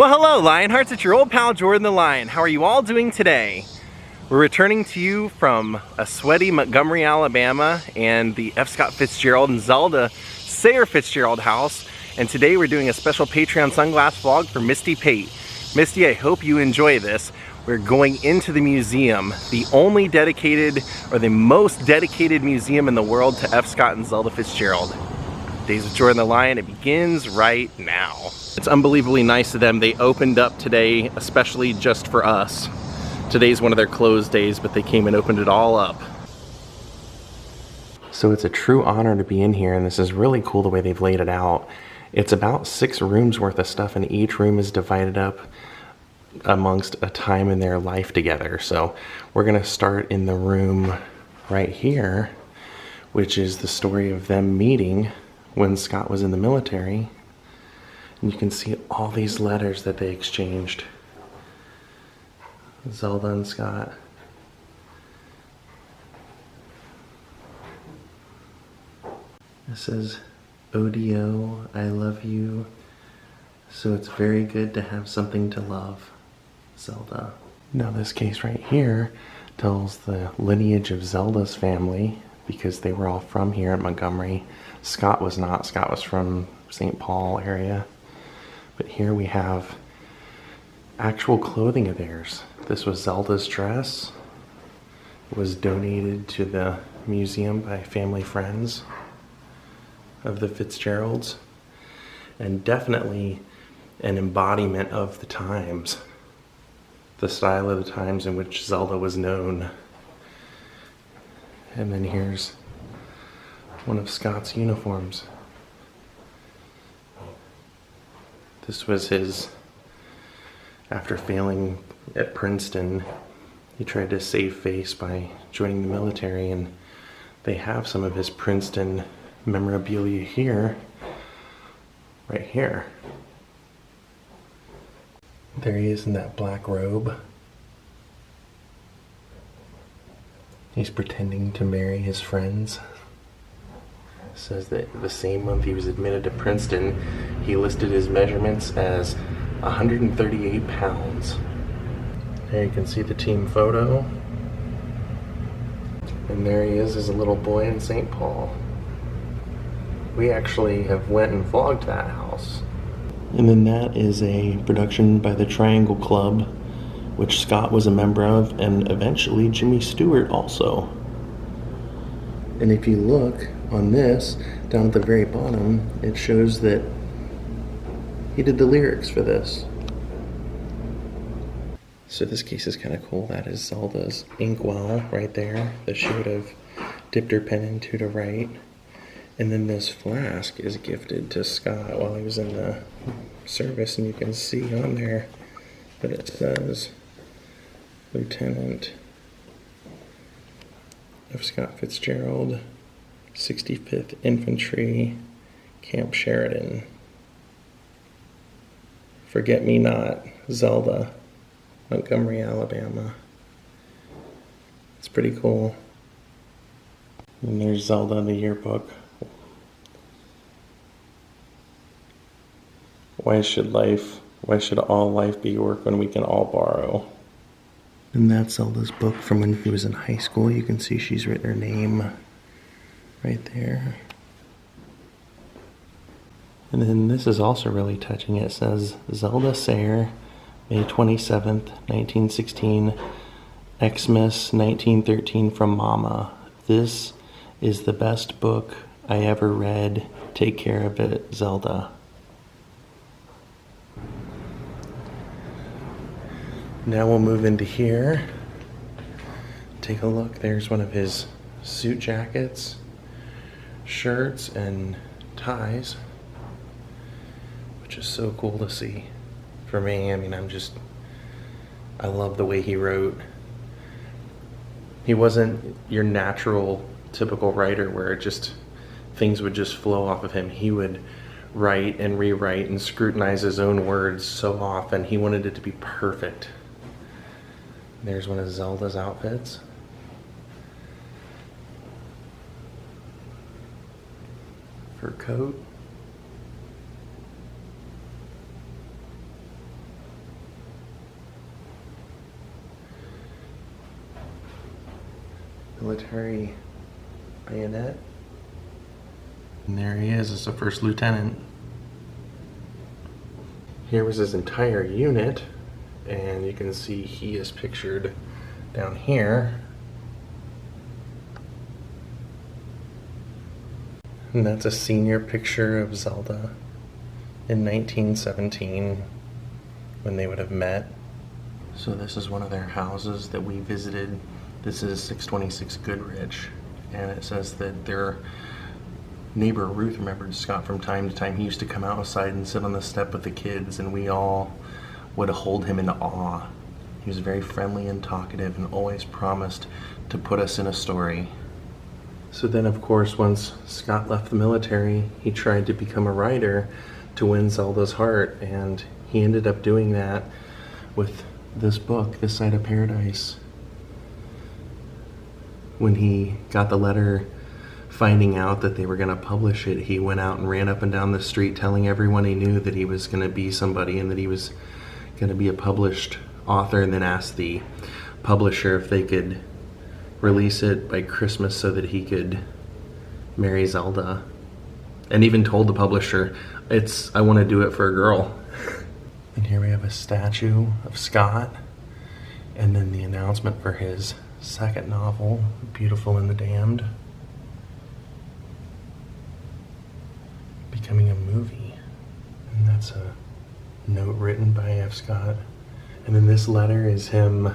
Well, hello Lionhearts, it's your old pal Jordan the Lion. How are you all doing today? We're returning to you from a sweaty Montgomery, Alabama and the F. Scott Fitzgerald and Zelda Sayer Fitzgerald house. And today we're doing a special Patreon sunglass vlog for Misty Pate. Misty, I hope you enjoy this. We're going into the museum, the only dedicated or the most dedicated museum in the world to F. Scott and Zelda Fitzgerald. Daze with Jordan the Lion, it begins right now. It's unbelievably nice of them. They opened up today, especially just for us. Today's one of their closed days, but they came and opened it all up. So it's a true honor to be in here, and this is really cool the way they've laid it out. It's about 6 rooms worth of stuff, and each room is divided up amongst a time in their life together. So we're gonna start in the room right here, which is the story of them meeting when Scott was in the military. And you can see all these letters that they exchanged. Zelda and Scott. It says, ODO, I love you. So it's very good to have something to love, Zelda. Now this case right here tells the lineage of Zelda's family because they were all from here in Montgomery. Scott was not. Scott was from St. Paul area. But here we have actual clothing of theirs. This was Zelda's dress. It was donated to the museum by family friends of the Fitzgeralds. And definitely an embodiment of the times. The style of the times in which Zelda was known. And then here's one of Scott's uniforms. This was his, after failing at Princeton, he tried to save face by joining the military, and they have some of his Princeton memorabilia here, right here. There he is in that black robe. He's pretending to marry his friends. Says that the same month he was admitted to Princeton, he listed his measurements as 138 pounds. There you can see the team photo. And there he is as a little boy in St. Paul. We actually have went and vlogged that house. And then that is a production by the Triangle Club, which Scott was a member of, and eventually Jimmy Stewart also. And if you look on this, down at the very bottom, it shows that he did the lyrics for this. So this case is kind of cool. That is Zelda's inkwell right there that she would have dipped her pen into to write. And then this flask is gifted to Scott while he was in the service, and you can see on there that it says Lieutenant of Scott Fitzgerald, 65th Infantry, Camp Sheridan. Forget Me Not, Zelda, Montgomery, Alabama. It's pretty cool. And there's Zelda in the yearbook. Why should all life be work when we can all borrow? And that's Zelda's book from when she was in high school. You can see she's written her name right there. And then this is also really touching. It says, Zelda Sayer, May 27th, 1916, Xmas 1913 from Mama. This is the best book I ever read. Take care of it, Zelda. Now we'll move into here. Take a look. There's one of his suit jackets, shirts, and ties, which is so cool to see. For me, I mean, I love the way he wrote. He wasn't your natural, typical writer where things would just flow off of him. He would write and rewrite and scrutinize his own words so often. He wanted it to be perfect. There's one of Zelda's outfits. Fur coat. military bayonet. And there he is as a first lieutenant. Here was his entire unit, and you can see he is pictured down here. And that's a senior picture of Zelda in 1917 when they would have met. So this is one of their houses that we visited. This is 626 Goodrich, and it says that their neighbor Ruth remembered Scott from time to time. He used to come outside and sit on the step with the kids, and we all would hold him in awe. He was very friendly and talkative and always promised to put us in a story. So then, of course, once Scott left the military, he tried to become a writer to win Zelda's heart, and he ended up doing that with this book, This Side of Paradise. When he got the letter finding out that they were going to publish it, he went out and ran up and down the street telling everyone he knew that he was going to be somebody and that he was going to be a published author, and then asked the publisher if they could release it by Christmas so that he could marry Zelda. And even told the publisher, I want to do it for a girl. And here we have a statue of Scott, and then the announcement for his second novel, Beautiful and the Damned, becoming a movie. And that's a note written by F. Scott. And then this letter is him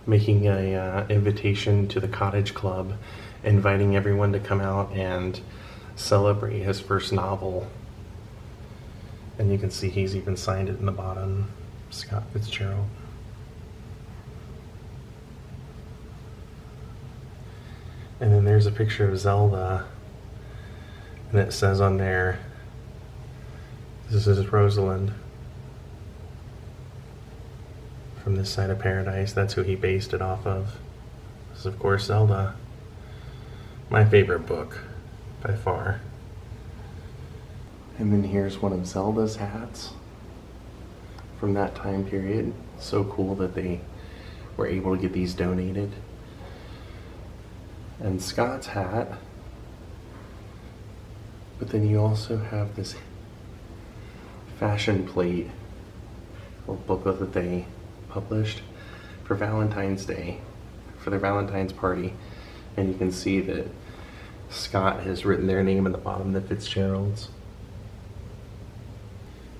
making a invitation to the Cottage Club, inviting everyone to come out and celebrate his first novel. And you can see he's even signed it in the bottom, Scott FITZGERALD. And then there's a picture of Zelda, and it says on there, this is Rosalind from This Side of Paradise. That's who he based it off of. This is, of course, Zelda. My favorite book, by far. And then here's one of Zelda's hats from that time period. So cool that they were able to get these donated. And Scott's hat. But then you also have this fashion plate or booklet that they published for Valentine's Day, for their Valentine's party. And you can see that Scott has written their name at the bottom, the FITZGERALDs.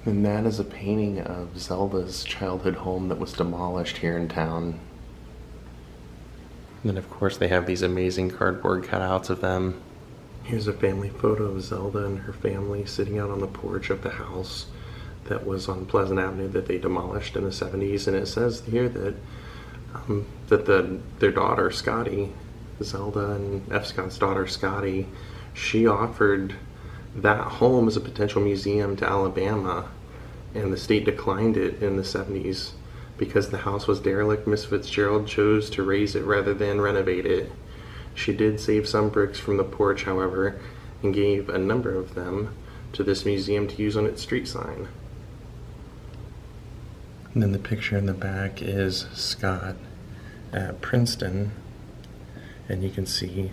And that is a painting of Zelda's childhood home that was demolished here in town. And then, of course, they have these amazing cardboard cutouts of them. Here's a family photo of Zelda and her family sitting out on the porch of the house that was on Pleasant Avenue that they demolished in the 70s. And it says here that their daughter, Scotty, Zelda and F. Scott's daughter, Scotty, she offered that home as a potential museum to Alabama, and the state declined it in the 70s because the house was derelict. Miss FITZGERALD chose to raise it rather than renovate it. She did save some bricks from the porch, however, and gave a number of them to this museum to use on its street sign. And then the picture in the back is Scott at Princeton, and you can see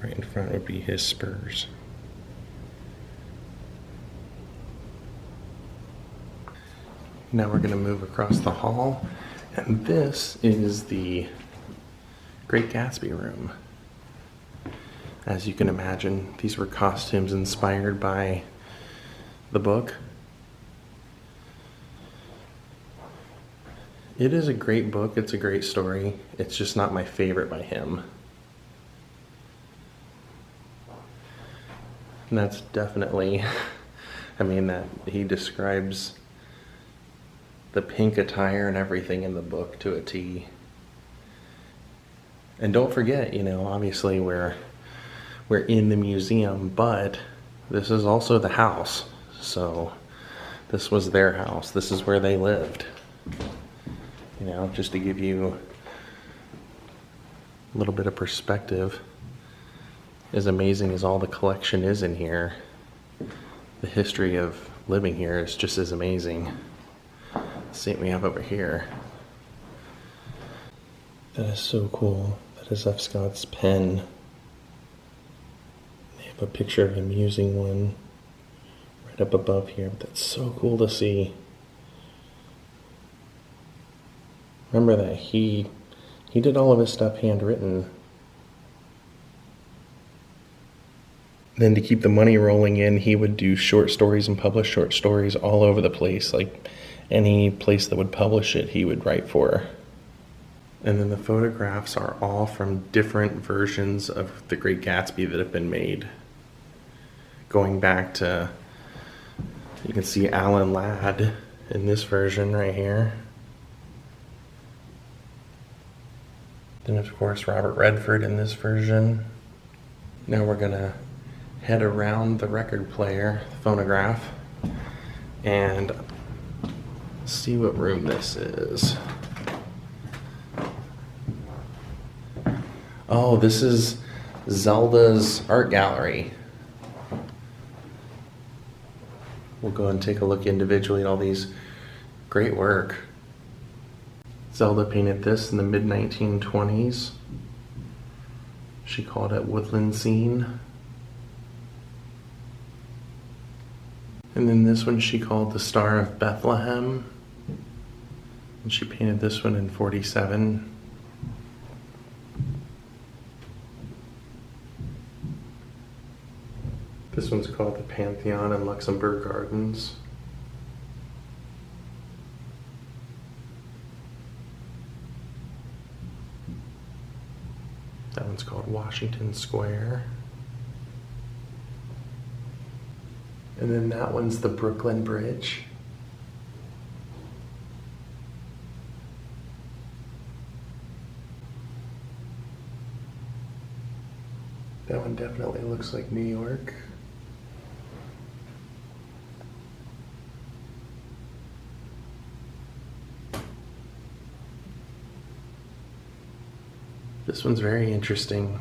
right in front would be his spurs. Now we're going to move across the hall, and this is the Great Gatsby room. As you can imagine, these were costumes inspired by the book. It is a great book, it's a great story. It's just not my favorite by him. And that's definitely, that he describes the pink attire and everything in the book to a T. And don't forget, obviously we're in the museum, but this is also the house. So this was their house. This is where they lived. Just to give you a little bit of perspective, as amazing as all the collection is in here, the history of living here is just as amazing. Let's see what we have over here. That is so cool that That is F. Scott's pen. They have a picture of him using one right up above here, but that's so cool to see. Remember that he did all of his stuff handwritten. Then to keep the money rolling in, he would do short stories and publish short stories all over the place. Like any place that would publish it, he would write for. And then the photographs are all from different versions of The Great Gatsby that have been made. Going back to, you can see Alan Ladd in this version right here. Then of course Robert Redford in this version. Now we're gonna head around the record player, the phonograph, and see what room this is. Oh, this is Zelda's art gallery. We'll go and take a look individually at all these great work. Zelda painted this in the mid-1920s. She called it Woodland Scene. And then this one she called The Star of Bethlehem. And she painted this one in 47. This one's called The Pantheon in Luxembourg Gardens. That one's called Washington Square. And then that one's the Brooklyn Bridge. That one definitely looks like New York. This one's very interesting.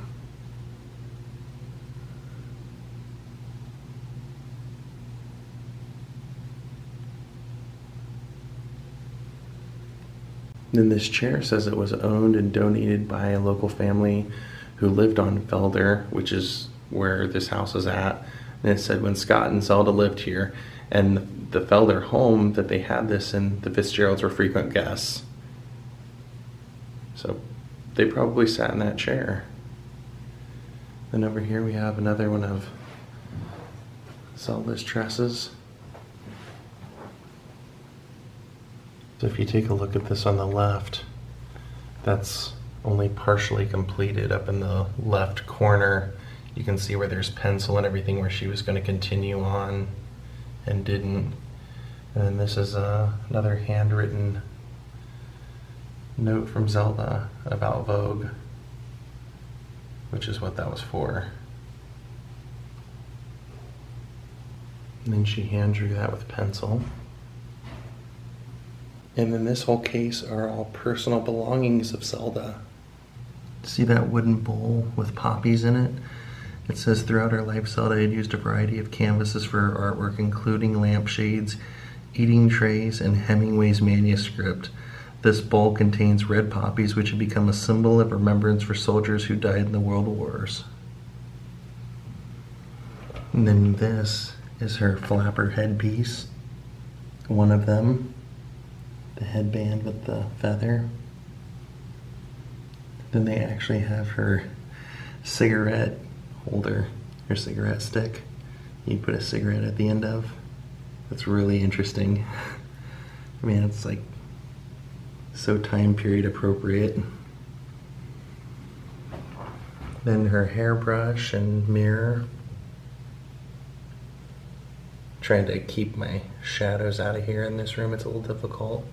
Then this chair says it was owned and donated by a local family who lived on Felder, which is where this house is at. And it said when Scott and Zelda lived here, and the Felder home that they had this in, the FITZGERALDs were frequent guests. So they probably sat in that chair. Then over here we have another one of Zelda's tresses. So if you take a look at this on the left, that's only partially completed. Up in the left corner, you can see where there's pencil and everything where she was going to continue on and didn't. And then this is another handwritten note from Zelda about Vogue, which is what that was for. And then she hand drew that with pencil. And then this whole case are all personal belongings of Zelda. See that wooden bowl with poppies in it? It says throughout her life, Zelda had used a variety of canvases for her artwork, including lampshades, eating trays, and Hemingway's manuscript. This bowl contains red poppies, which have become a symbol of remembrance for soldiers who died in the world wars. And then this is her flapper headpiece. One of them. The headband with the feather. Then they actually have her cigarette holder, her cigarette stick. You put a cigarette at the end of. That's really interesting. I mean, it's like so time period appropriate. Then her hairbrush and mirror. Trying to keep my shadows out of here in this room, it's a little difficult.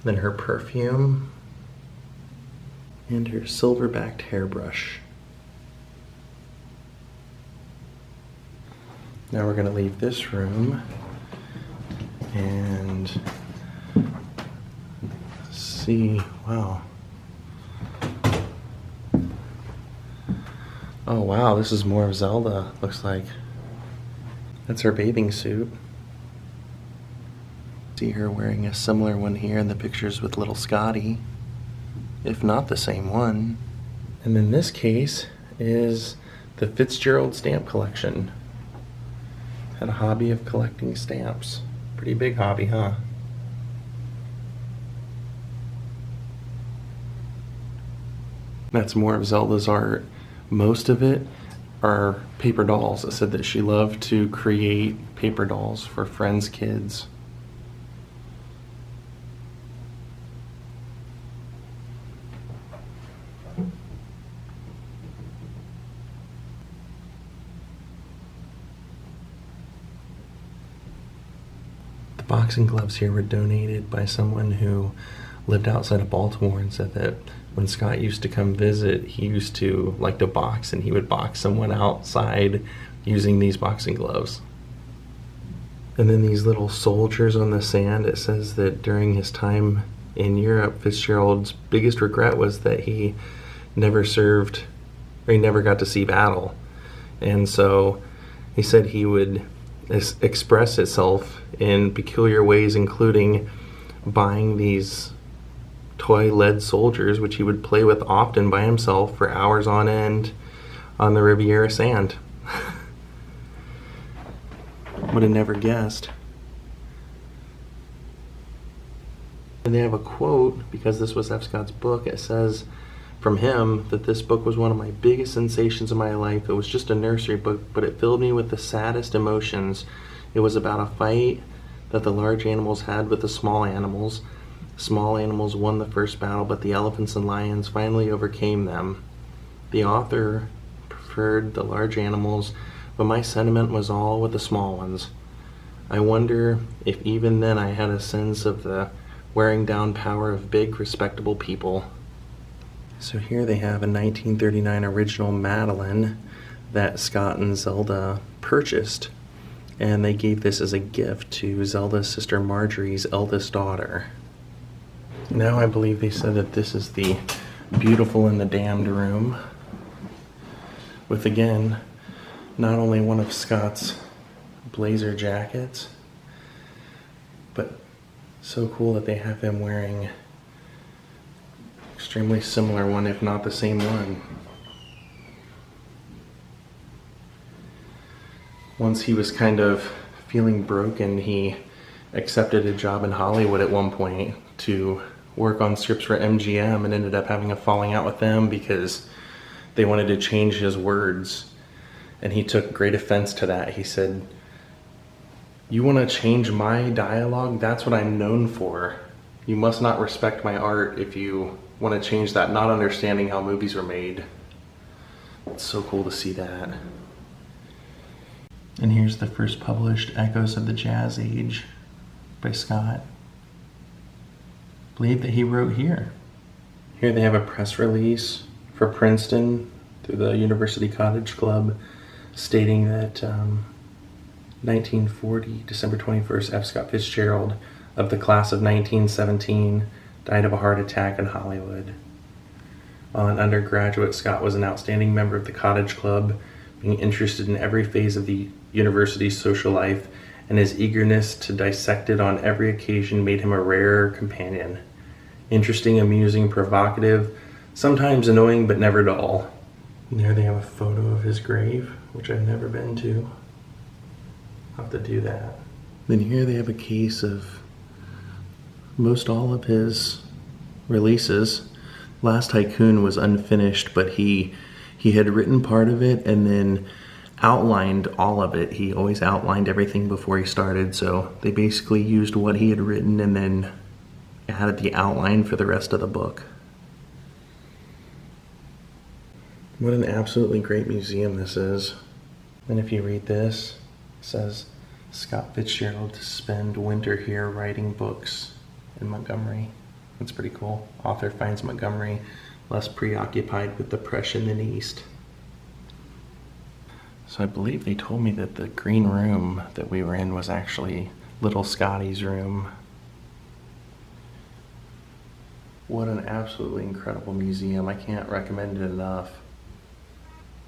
Then her perfume and her silver-backed hairbrush. Now we're going to leave this room and see, wow. Oh wow, this is more of Zelda, looks like. That's her bathing suit. See her wearing a similar one here in the pictures with little Scotty, if not the same one. And then this case is the FITZGERALD stamp collection. Had a hobby of collecting stamps. Pretty big hobby, huh? That's more of Zelda's art. Most of it are paper dolls. It said that she loved to create paper dolls for friends' kids. The boxing gloves here were donated by someone who lived outside of Baltimore and said that when Scott used to come visit, he used to like to box, and he would box someone outside using these boxing gloves. And then these little soldiers on the sand, it says that during his time in Europe, FITZGERALD's biggest regret was that he never served, or he never got to see battle. And so he said he would express itself in peculiar ways, including buying these toy lead soldiers, which he would play with often by himself for hours on end on the Riviera sand. Would have never guessed. And they have a quote, because this was F. Scott's book. It says from him that this book was one of my biggest sensations of my life. It was just a nursery book, but it filled me with the saddest emotions. It was about a fight that the large animals had with the small animals. Small animals won the first battle, but the elephants and lions finally overcame them. The author preferred the large animals, but my sentiment was all with the small ones. I wonder if even then I had a sense of the wearing down power of big, respectable people. So here they have a 1939 original Madeline that Scott and Zelda purchased, and they gave this as a gift to Zelda's sister Marjorie's eldest daughter. Now I believe they said that this is the Beautiful and the Damned room, with, again, not only one of Scott's blazer jackets, but so cool that they have him wearing extremely similar one, if not the same one. Once he was kind of feeling broken, he accepted a job in Hollywood at one point to work on scripts for MGM, and ended up having a falling out with them because they wanted to change his words. And he took great offense to that. He said, "You want to change my dialogue? That's what I'm known for. You must not respect my art if you want to change that," not understanding how movies are made. It's so cool to see that. And here's the first published Echoes of the Jazz Age by Scott. I believe that he wrote here. Here they have a press release for Princeton through the University Cottage Club stating that 1940, December 21st, F. Scott FITZGERALD of the class of 1917 died of a heart attack in Hollywood. While an undergraduate, Scott was an outstanding member of the Cottage Club, being interested in every phase of the university's social life, and his eagerness to dissect it on every occasion made him a rare companion. Interesting, amusing, provocative, sometimes annoying, but never dull. And there they have a photo of his grave, which I've never been to. I'll have to do that. Then here they have a case of most all of his releases. Last Tycoon was unfinished, but he had written part of it and then outlined all of it. He always outlined everything before he started, so they basically used what he had written and then added the outline for the rest of the book. What an absolutely great museum this is. And if you read this, it says, Scott FITZGERALD to spend winter here writing books in Montgomery. That's pretty cool. Author finds Montgomery less preoccupied with depression than East. So I believe they told me that the green room that we were in was actually little Scotty's room. What an absolutely incredible museum. I can't recommend it enough.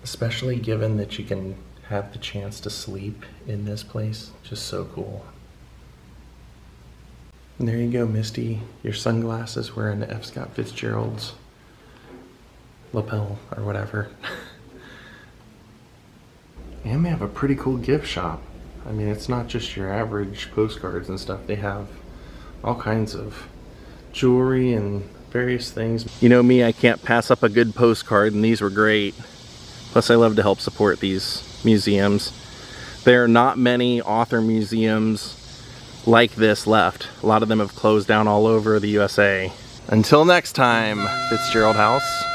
Especially given that you can have the chance to sleep in this place. Just so cool. And there you go, Misty. Your sunglasses were in F. Scott FITZGERALD's lapel or whatever. And they have a pretty cool gift shop. I mean, it's not just your average postcards and stuff. They have all kinds of jewelry and various things. You know me, I can't pass up a good postcard, and these were great. Plus, I love to help support these museums. There are not many author museums like this left. A lot of them have closed down all over the USA. Until next time, Fitzgerald House.